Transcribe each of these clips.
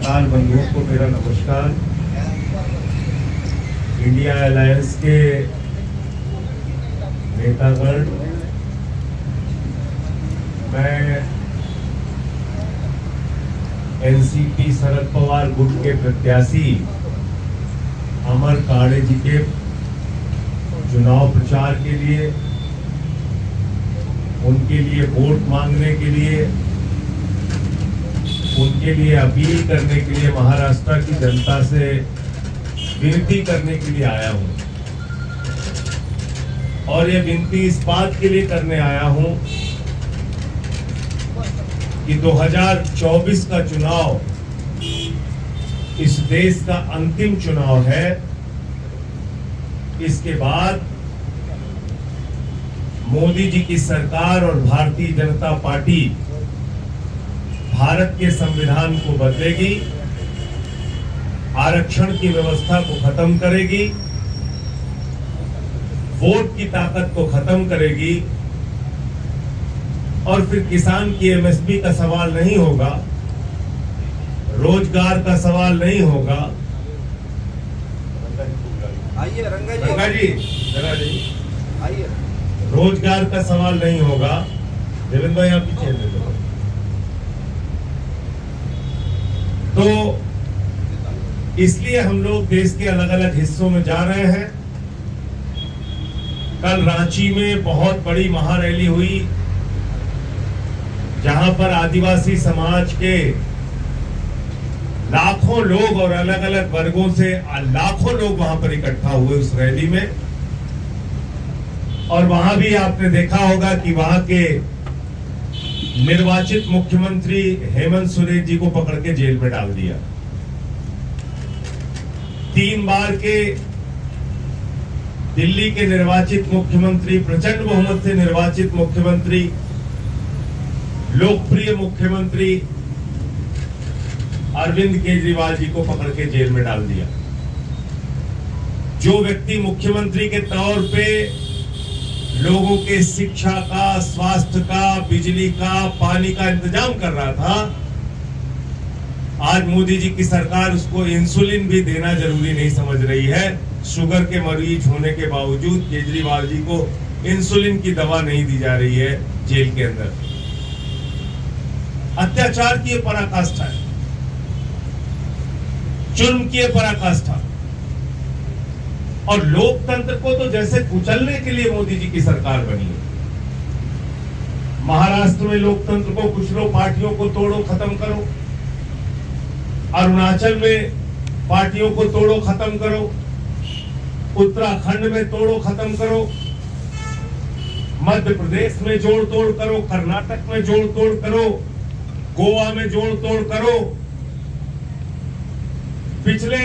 पत्रकार बंधुओं को मेरा नमस्कार। इंडिया अलायंस के नेतागण, मैं एनसीपी शरद पवार गुट के प्रत्याशी अमर काड़े जी के चुनाव प्रचार के लिए, उनके लिए वोट मांगने के लिए, उनके लिए अपील करने के लिए, महाराष्ट्र की जनता से विनती करने के लिए आया हूं। और ये विनती इस बात के लिए करने आया हूं कि 2024 का चुनाव इस देश का अंतिम चुनाव है। इसके बाद मोदी जी की सरकार और भारतीय जनता पार्टी भारत के संविधान को बदलेगी, आरक्षण की व्यवस्था को खत्म करेगी, वोट की ताकत को खत्म करेगी और फिर किसान की एमएसपी का सवाल नहीं होगा, रोजगार का सवाल नहीं होगा। आइए रंगा जी, जरा जी, आइए। रोजगार का सवाल नहीं होगा। देवेंद्र भाई, आप पीछे दे दो। तो इसलिए हम लोग देश के अलग अलग हिस्सों में जा रहे हैं। कल रांची में बहुत बड़ी महारैली हुई, जहां पर आदिवासी समाज के लाखों लोग और अलग अलग वर्गों से लाखों लोग वहां पर इकट्ठा हुए उस रैली में। और वहां भी आपने देखा होगा कि वहां के निर्वाचित मुख्यमंत्री हेमंत सोरेन जी को पकड़ के जेल में डाल दिया। 3 बार के दिल्ली के निर्वाचित मुख्यमंत्री, प्रचंड बहुमत से निर्वाचित मुख्यमंत्री, लोकप्रिय मुख्यमंत्री अरविंद केजरीवाल जी को पकड़ के जेल में डाल दिया। जो व्यक्ति मुख्यमंत्री के तौर पे लोगों के शिक्षा का, स्वास्थ्य का, बिजली का, पानी का इंतजाम कर रहा था, आज मोदी जी की सरकार उसको इंसुलिन भी देना जरूरी नहीं समझ रही है। शुगर के मरीज होने के बावजूद केजरीवाल जी को इंसुलिन की दवा नहीं दी जा रही है जेल के अंदर। अत्याचार की पराकाष्ठा है, जुर्म की पराकाष्ठा। और लोकतंत्र को तो जैसे कुचलने के लिए मोदी जी की सरकार बनी है। महाराष्ट्र में लोकतंत्र को कुचलो, पार्टियों को तोड़ो, खत्म करो। अरुणाचल में पार्टियों को तोड़ो, खत्म करो। उत्तराखंड में तोड़ो, खत्म करो। मध्य प्रदेश में जोड़ तोड़ करो, कर्नाटक में जोड़ तोड़ करो, गोवा में जोड़ तोड़ करो। पिछले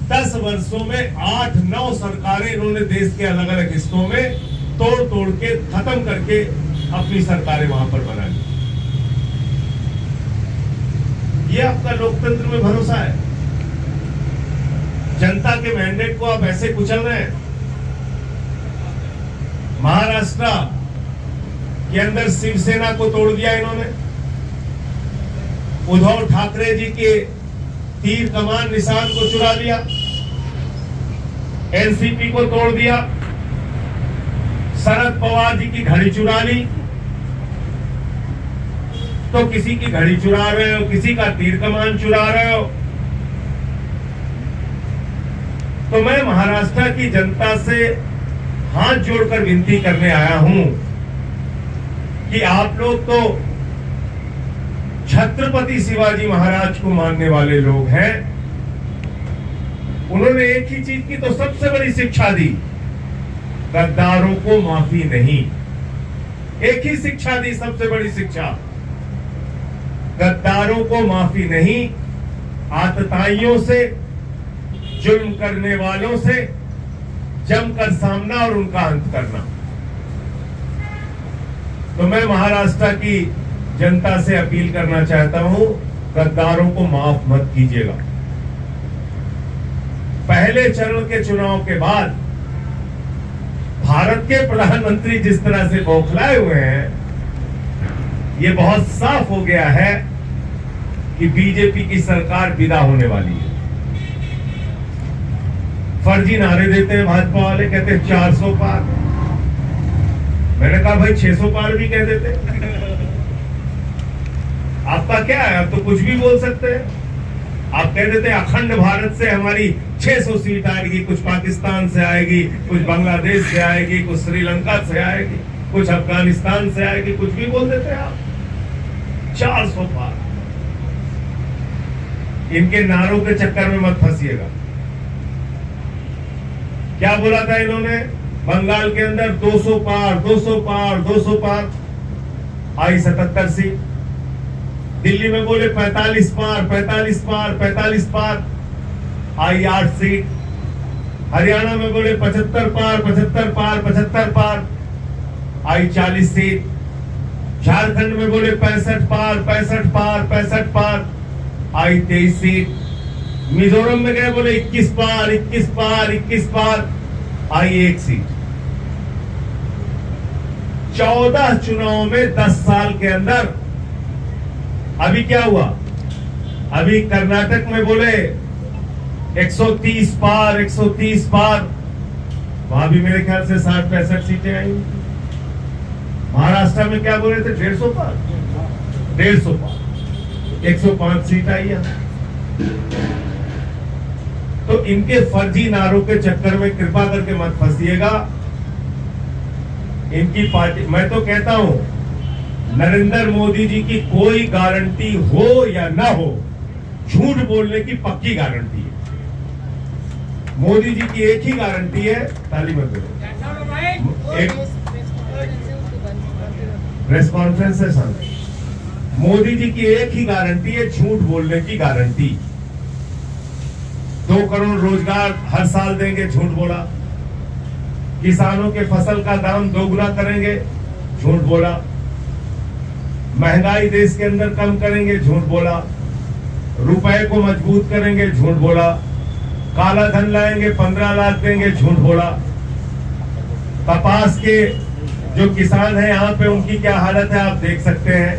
10 वर्षों में 8-9 सरकारें इन्होंने देश के अलग अलग हिस्सों में तोड़ तोड़ के खत्म करके अपनी सरकारें वहां पर बना ली। ये आपका लोकतंत्र में भरोसा है? जनता के मैंडेट को आप ऐसे कुचल रहे हैं। महाराष्ट्र के अंदर शिवसेना को तोड़ दिया इन्होंने। उद्धव ठाकरे जी के तीर कमान निशान को चुरा लिया, एनसीपी को तोड़ दिया, शरद पवार जी की घड़ी चुरा ली। तो किसी की घड़ी चुरा रहे हो, किसी का तीर कमान चुरा रहे हो। तो मैं महाराष्ट्र की जनता से हाथ जोड़कर विनती करने आया हूं कि आप लोग तो छत्रपति शिवाजी महाराज को मानने वाले लोग हैं। उन्होंने एक ही चीज की तो सबसे बड़ी शिक्षा दी, गद्दारों को माफी नहीं। एक ही शिक्षा दी, सबसे बड़ी शिक्षा, गद्दारों को माफी नहीं। आतताइयों से, जुल्म करने वालों से जमकर सामना और उनका अंत करना। तो मैं महाराष्ट्र की जनता से अपील करना चाहता हूं, गद्दारों को माफ मत कीजिएगा। पहले चरण के चुनाव के बाद भारत के प्रधानमंत्री जिस तरह से बौखलाए हुए हैं, ये बहुत साफ हो गया है कि बीजेपी की सरकार विदा होने वाली है। फर्जी नारे देते हैं भाजपा वाले, कहते हैं 400 पार। मैंने कहा भाई 600 पार भी कह देते। आपका क्या है, आप तो कुछ भी बोल सकते हैं। आप कह देते हैं अखंड भारत से हमारी 600 सीट आएगी, कुछ पाकिस्तान से आएगी, कुछ बांग्लादेश से आएगी, कुछ श्रीलंका से आएगी, कुछ अफगानिस्तान से आएगी, कुछ भी बोल देते हैं आप। 400 पार। इनके नारों के चक्कर में मत फंसिएगा। क्या बोला था इन्होंने बंगाल के अंदर? 200 पार, 200 पार, 200 पार। आई 77 सीट। दिल्ली में बोले 45 पार, 45 पार, 45 पार। आई 8 सीट। हरियाणा में बोले 75 पार, 75 पार, 75 पार। आई 40 सीट। झारखंड में बोले 65 पार, 65 पार, 65 पार। आई 23 सीट। मिजोरम में गए बोले 21 पार, 21 पार, 21 पार। आई 1 सीट। 14 चुनाव में 10 साल के अंदर अभी क्या हुआ? अभी कर्नाटक में बोले 130 पार, 130 पार। वहां भी मेरे ख्याल से 60-65 सीटें आई। महाराष्ट्र में क्या बोले थे? 150 पार, 150 पार, 105 सीट आई है। तो इनके फर्जी नारों के चक्कर में कृपा करके मत फंसिएगा। इनकी पार्टी, मैं तो कहता हूं नरेंद्र मोदी जी की कोई गारंटी हो या ना हो, झूठ बोलने की पक्की गारंटी है। मोदी जी की एक ही गारंटी है, ताली मत दो, एक प्रेस कॉन्फ्रेंस है सर। मोदी जी की एक ही गारंटी है, झूठ बोलने की गारंटी। 2 करोड़ रोजगार हर साल देंगे, झूठ बोला। किसानों के फसल का दाम 2 गुना करेंगे, झूठ बोला। महंगाई देश के अंदर कम करेंगे, झूठ बोला। रुपए को मजबूत करेंगे, झूठ बोला। काला धन लाएंगे, 15 लाख देंगे, झूठ बोला। कपास के जो किसान हैं यहाँ पे, उनकी क्या हालत है आप देख सकते हैं।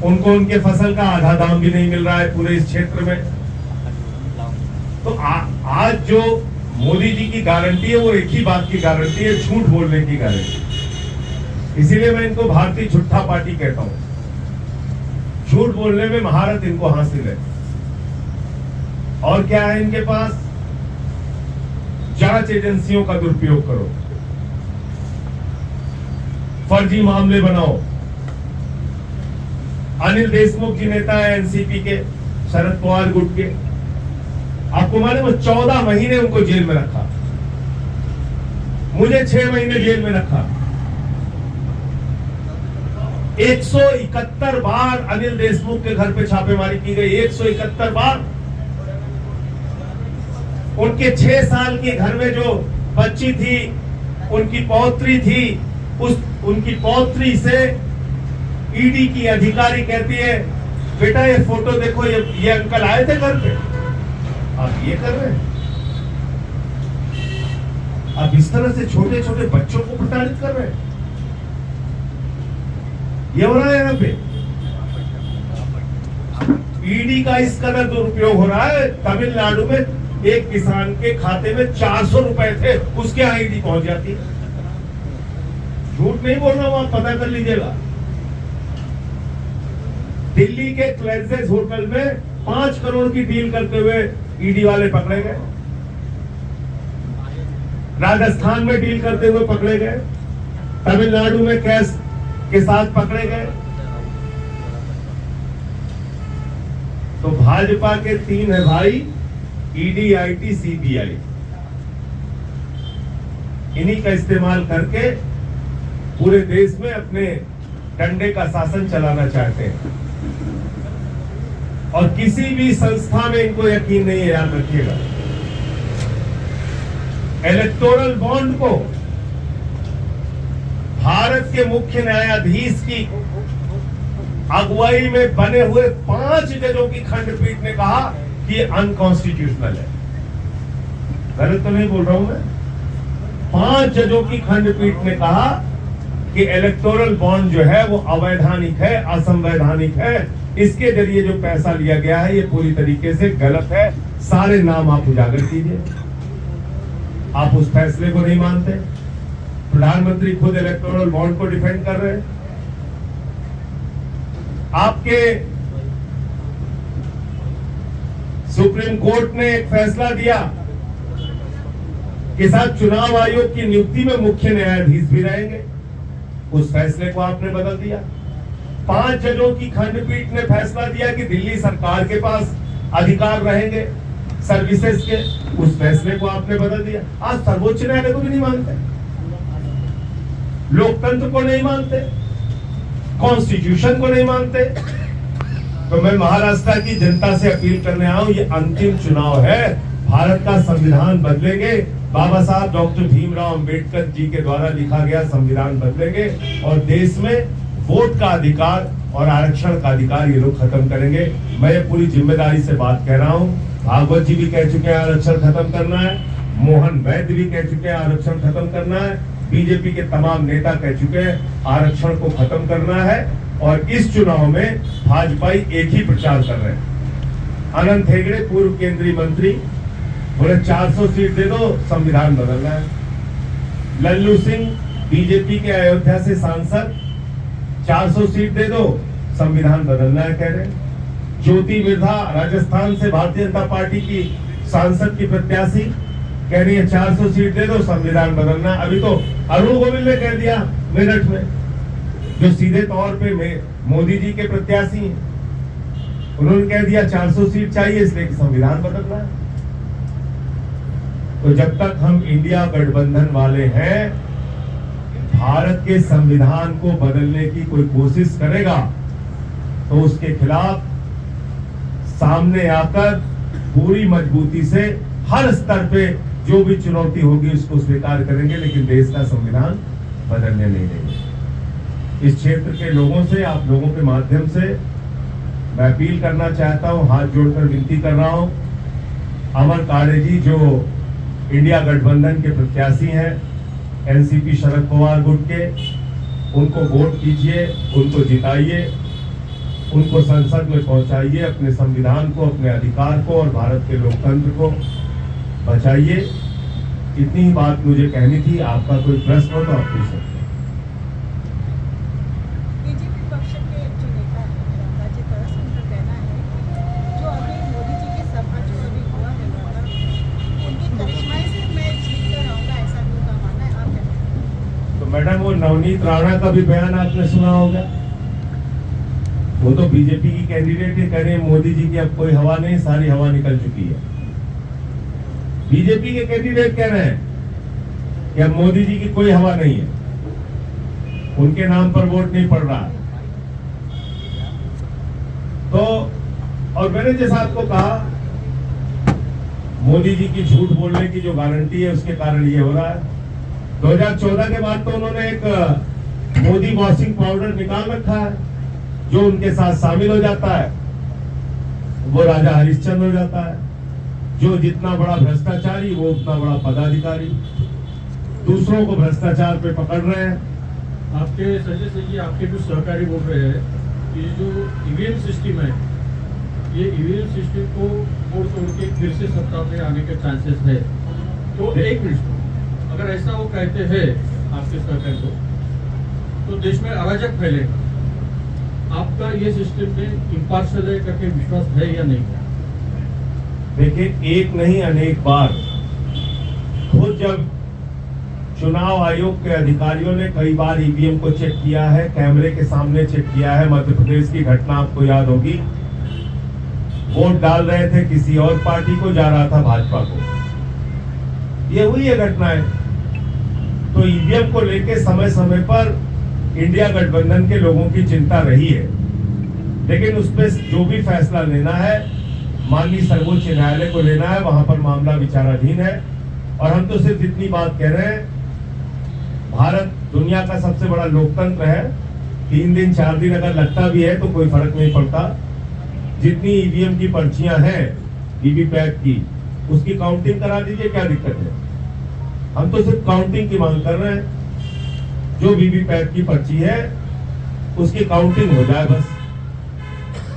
उनको उनके फसल का आधा दाम भी नहीं मिल रहा है पूरे इस क्षेत्र में। तो आज जो मोदी जी की गारंटी है वो एक ही बात की गारंटी है, झूठ बोलने की गारंटी। इसीलिए मैं इनको भारतीय झूठा पार्टी कहता हूं। झूठ बोलने में महारत इनको हासिल है। और क्या है इनके पास? जांच एजेंसियों का दुरुपयोग करो, फर्जी मामले बनाओ। अनिल देशमुख जी नेता है एनसीपी के, शरद पवार गुट के। आपको मालूम है 14 महीने उनको जेल में रखा, मुझे 6 महीने जेल में रखा। 171 बार अनिल देशमुख के घर पे छापेमारी की गई, 171 बार। उनके 6 साल के घर में जो बच्ची थी, उनकी पौत्री थी, उनकी पौत्री से ईडी की अधिकारी कहती है, बेटा ये फोटो देखो, ये अंकल आए थे घर पे, आप ये कर रहे हैं। आप इस तरह से छोटे छोटे बच्चों को प्रताड़ित कर रहे हैं। ये हो रहा है यहाँ पे। ईडी का इस कदर दुरुपयोग हो रहा है। तमिलनाडु में एक किसान के खाते में 400 रुपए थे, उसके यहाँ ईडी पहुंच जाती है। झूठ नहीं बोल रहा हूं, आप पता कर लीजिएगा। दिल्ली के क्लेजेस होटल में 5 करोड़ की डील करते हुए ईडी वाले पकड़े गए। राजस्थान में डील करते हुए पकड़े गए। तमिलनाडु में कैश के साथ पकड़े गए। तो भाजपा के 3 है भाई, ईडी, आईटी, सीबीआई। इन्हीं का इस्तेमाल करके पूरे देश में अपने डंडे का शासन चलाना चाहते हैं। और किसी भी संस्था में इनको यकीन नहीं है, याद रखिएगा। इलेक्टोरल बॉन्ड को भारत के मुख्य न्यायाधीश की अगुवाई में बने हुए 5 जजों की खंडपीठ ने कहा कि ये अनकॉन्स्टिट्यूशनल है। गलत तो नहीं बोल रहा हूं मैं? 5 जजों की खंडपीठ ने कहा कि इलेक्टोरल बॉन्ड जो है वो अवैधानिक है, असंवैधानिक है, इसके जरिए जो पैसा लिया गया है ये पूरी तरीके से गलत है। सारे नाम आप उजागर कीजिए। आप उस फैसले को नहीं मानते। प्रधानमंत्री खुद इलेक्टोरल बॉन्ड को डिफेंड कर रहे हैं। आपके सुप्रीम कोर्ट ने एक फैसला दिया कि साथ चुनाव आयोग की नियुक्ति में मुख्य न्यायाधीश भी रहेंगे। उस फैसले को आपने बदल दिया। 5 जजों की खंडपीठ ने फैसला दिया कि दिल्ली सरकार के पास अधिकार रहेंगे सर्विसेज के। उस फैसले को आपने बदल दिया। आज सर्वोच्च न्यायालय को भी नहीं मानते, लोकतंत्र को नहीं मानते, कॉन्स्टिट्यूशन को नहीं मानते। तो मैं महाराष्ट्र की जनता से अपील करने आया हूं, ये अंतिम चुनाव है। भारत का संविधान बदलेंगे। बाबा साहब डॉक्टर भीमराव अंबेडकर जी के द्वारा लिखा गया संविधान बदलेंगे और देश में वोट का अधिकार और आरक्षण का अधिकार ये लोग खत्म करेंगे। मैं ये पूरी जिम्मेदारी से बात कह रहा हूं। भागवत जी भी कह चुके हैं आरक्षण खत्म करना है, मोहन वैद्य भी कह चुके हैं आरक्षण खत्म करना है, बीजेपी के तमाम नेता कह चुके हैं आरक्षण को खत्म करना है। और इस चुनाव में भाजपाई एक ही प्रचार कर रहे हैं। अनंत हेगड़े पूर्व केंद्रीय मंत्री बोले 400 सीट दे दो, संविधान बदलना है। लल्लू सिंह बीजेपी के अयोध्या से सांसद 400 सीट दे दो, संविधान बदलना है कह रहे हैं। ज्योति मिर्धा राजस्थान से भारतीय जनता पार्टी की सांसद की प्रत्याशी कह रही है 400 सीट दे दो, संविधान बदलना। अभी तो अरुण गोविल ने कह दिया मेरठ में, जो सीधे तौर पे मोदी जी के प्रत्याशी हैं, उन्होंने कह दिया 400 सीट चाहिए इसलिए कि संविधान बदलना है। तो जब तक हम इंडिया गठबंधन वाले हैं, भारत के संविधान को बदलने की कोई कोशिश करेगा तो उसके खिलाफ सामने आकर पूरी मजबूती से हर स्तर पे जो भी चुनौती होगी उसको स्वीकार करेंगे, लेकिन देश का संविधान बदलने नहीं देंगे। इस क्षेत्र के लोगों से, आप लोगों के माध्यम से मैं अपील करना चाहता हूं, हाथ जोड़कर विनती कर रहा हूं। अमर काड़े जी जो इंडिया गठबंधन के प्रत्याशी हैं, एनसीपी शरद पवार गुट के, उनको वोट कीजिए, उनको जिताइए, उनको संसद में पहुंचाइए, अपने संविधान को, अपने अधिकार को और भारत के लोकतंत्र को बचाइए। इतनी ही बात मुझे कहनी थी। आपका कोई प्रश्न हो तो आप पूछ सकते हैं। बीजेपी पक्ष के जो नेता हैं राज्य तरस, उनका कहना है कि जो अभी मोदी जी की सभा जो अभी हुआ है उनकी करिश्माई से मैं जीत कर आऊंगा, ऐसा भी उनका मानना है। आप क्या कहते हैं? तो मैडम वो नवनीत राणा का भी बयान आपने सुना होगा। वो तो बीजेपी की कैंडिडेट ही कह रहे हैं मोदी जी की अब कोई हवा नहीं, सारी हवा निकल चुकी है। बीजेपी के कैंडिडेट कह रहे हैं कि अब मोदी जी की कोई हवा नहीं है, उनके नाम पर वोट नहीं पड़ रहा। तो और मैंने जैसा आपको कहा, मोदी जी की झूठ बोलने की जो गारंटी है उसके कारण ये हो रहा है। 2014 के बाद तो उन्होंने एक मोदी वॉशिंग पाउडर निकाल रखा है, जो उनके साथ शामिल हो जाता है वो राजा हरिश्चंद्र हो जाता है। जो जितना बड़ा भ्रष्टाचारी वो उतना बड़ा पदाधिकारी। दूसरों को भ्रष्टाचार पे पकड़ रहे हैं। आपके संजय सिंह जी, आपके कुछ सहकारी बोल रहे हैं कि जो ईवीएम सिस्टम है, ये ईवीएम सिस्टम को तोड़ के फिर से सत्ता पे आने के चांसेस है। तो एक मिनट, अगर ऐसा वो कहते हैं आपके सहकारी तो देश में अराजक फैलेगा। आपका ये सिस्टम में इम्पार्शियल है करके विश्वास है या नहीं? देखिए, एक नहीं अनेक बार खुद जब चुनाव आयोग के अधिकारियों ने कई बार ईवीएम को चेक किया है, कैमरे के सामने चेक किया है। मध्य प्रदेश की घटना आपको याद होगी, वोट डाल रहे थे किसी और पार्टी को, जा रहा था भाजपा को। ये हुई है घटनाएं। तो ईवीएम को लेके समय समय पर इंडिया गठबंधन के लोगों की चिंता रही है, लेकिन उस पर जो भी फैसला लेना है माननीय सर्वोच्च न्यायालय को लेना है। वहां पर मामला विचाराधीन है। और हम तो सिर्फ इतनी बात कह रहे हैं, भारत दुनिया का सबसे बड़ा लोकतंत्र है। 3 दिन 4 दिन अगर लगता भी है तो कोई फर्क नहीं पड़ता। जितनी ईवीएम की पर्चियां हैं वीवीपैट की, उसकी काउंटिंग करा दीजिए, क्या दिक्कत है? हम तो सिर्फ काउंटिंग की मांग कर रहे हैं। जो वीवीपैट की पर्ची है उसकी काउंटिंग हो जाए बस।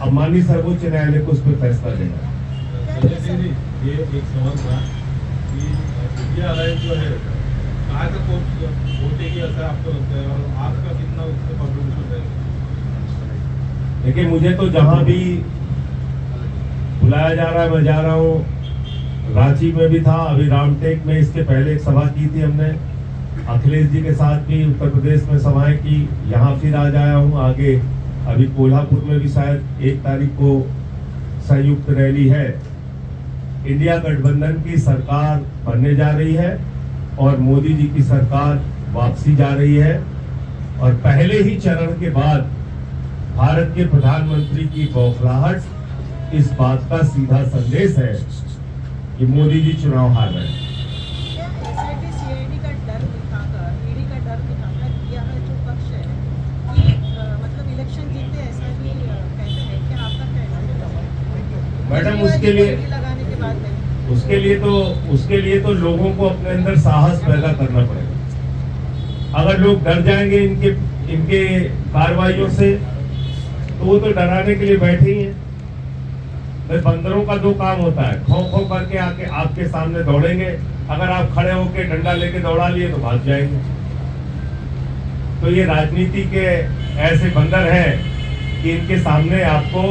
अब माननीय सर्वोच्च न्यायालय को उस पर फैसला देना है। संजय सिंह जी, ये एक सवाल था कि इंडिया अलायंस जो है कहाँ तक पहुंचेगी, ऐसा आपको लगता है, और आपका कितना उससे कॉन्ट्रीब्यूशन रहेगा? देखिए, मुझे तो जहां भी बुलाया जा रहा है मैं जा रहा हूँ। रांची में भी था, अभी रामटेक में इसके पहले एक सभा की थी हमने, अखिलेश जी के साथ भी उत्तर प्रदेश में सभाएं की, यहाँ फिर आज आया हूँ। आगे अभी कोल्हापुर में भी शायद 1 तारीख को संयुक्त रैली है। इंडिया गठबंधन की सरकार बनने जा रही है और मोदी जी की सरकार वापसी जा रही है, और पहले ही चरण के बाद भारत के प्रधानमंत्री की बौखलाहट इस बात का सीधा संदेश है कि मोदी जी चुनाव हार रहे हैं। क्या एसआईटी सीआईडी का डर दिखाकर, ईडी का डर दिखाकर यह जो पक्ष है ये मतलब इलेक्शन जीते ऐसा भी कहते हैं? क्या आपका कहना है? मैडम, उसके लिए लगाने के बाद नहीं। उसके लिए तो लोगों को अपने अंदर साहस पैदा करना पड़ेगा। अगर लोग डर जाएंगे इनके कार्रवाइयों से, तो वो तो डराने के लिए बैठे ही हैं। भाई, बंदरों का 2 काम होता है, खो खो करके आके आपके सामने दौड़ेंगे, अगर आप खड़े होके डंडा लेके दौड़ा लिए तो भाग जाएंगे। तो ये राजनीति के ऐसे बंदर हैं कि इनके सामने आपको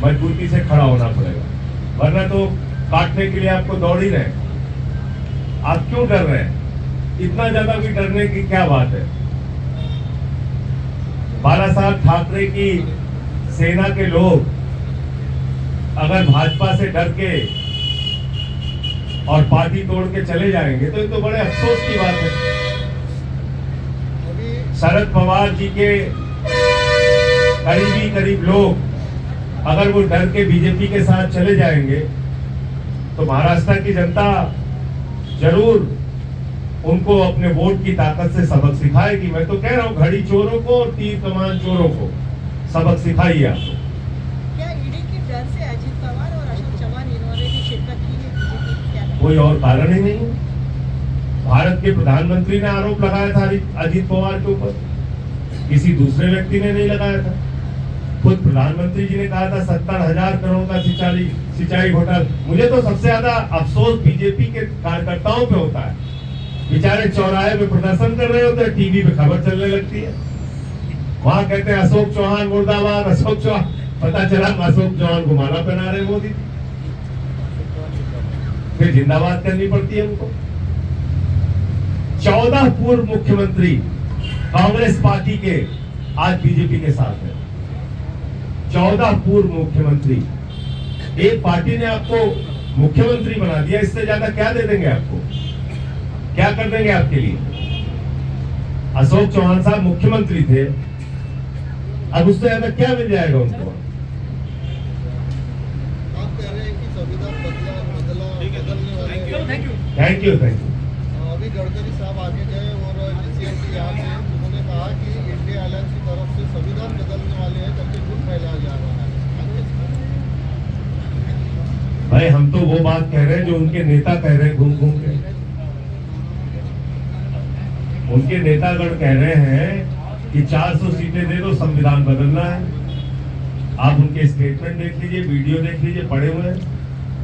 मजबूती से खड़ा होना पड़ेगा, वरना तो काटने के लिए आपको दौड़ ही रहे हैं। आप क्यों डर रहे हैं? इतना ज्यादा भी डरने की क्या बात है? बाला साहब ठाकरे की सेना के लोग अगर भाजपा से डर के और पार्टी तोड़ के चले जाएंगे तो ये तो बड़े अफसोस की बात है। शरद पवार जी के करीब लोग अगर वो डर के बीजेपी के साथ चले जाएंगे तो महाराष्ट्र की जनता जरूर उनको अपने वोट की ताकत से सबक सिखाएगी। मैं तो कह रहा हूँ, घड़ी चोरों को और तीर कमान चोरों को सबक सिखाइए आपको। क्या ईडी के डर से अजीत पवार और अशोक चव्हाण इन्होंने भी शिरकत की है बीजेपी? क्या कोई और कारण ही नहीं। भारत के प्रधानमंत्री ने आरोप लगाया था अजीत पवार के ऊपर, किसी दूसरे व्यक्ति ने नहीं लगाया था। खुद प्रधानमंत्री जी ने कहा था 70,000 करोड़ का सिंचाई घोटाला। मुझे तो सबसे ज्यादा अफसोस बीजेपी के कार्यकर्ताओं पे होता है। बेचारे चौराहे पे प्रदर्शन कर रहे होते हैं, टीवी पे खबर चलने लगती है, वहां कहते हैं अशोक चौहान मुर्दाबाद, अशोक चौहान। पता चला अशोक चौहान को माला पहना रहे मोदी, फिर जिंदाबाद करनी पड़ती है उनको। 14 पूर्व मुख्यमंत्री कांग्रेस पार्टी के आज बीजेपी के साथ है। 14 पूर्व मुख्यमंत्री, एक पार्टी ने आपको मुख्यमंत्री बना दिया, इससे ज्यादा क्या दे देंगे आपको? क्या कर देंगे आपके लिए? अशोक चौहान साहब मुख्यमंत्री थे, अब उससे ज्यादा क्या मिल जाएगा उनको? आप कह रहे हैं कि संविधान बदलने वाले हैं। Thank you. अभी गडकरी साहब आगे गए और DCMT यहाँ पे उन्होंने कहा कि इंडिया अलायंस की तरफ से संविधान बदलने वाले हैं करके झूठ फैलाया जा रहा है। भाई, हम तो वो बात कह रहे हैं जो उनके नेता कह रहे हैं घूम घूम के। उनके नेतागण कह रहे हैं कि 400 सीटें दे दो, संविधान बदलना है। आप उनके स्टेटमेंट देख लीजिए, वीडियो देख लीजिए, पड़े हुए हैं।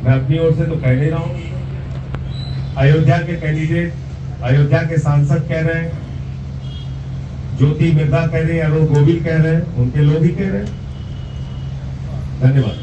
मैं अपनी ओर से तो कह नहीं रहा हूं। अयोध्या के कैंडिडेट, अयोध्या के सांसद कह रहे हैं, ज्योति मिर्धा कह रहे हैं, अरुण गोविल कह रहे हैं, उनके लोग ही कह रहे हैं। धन्यवाद।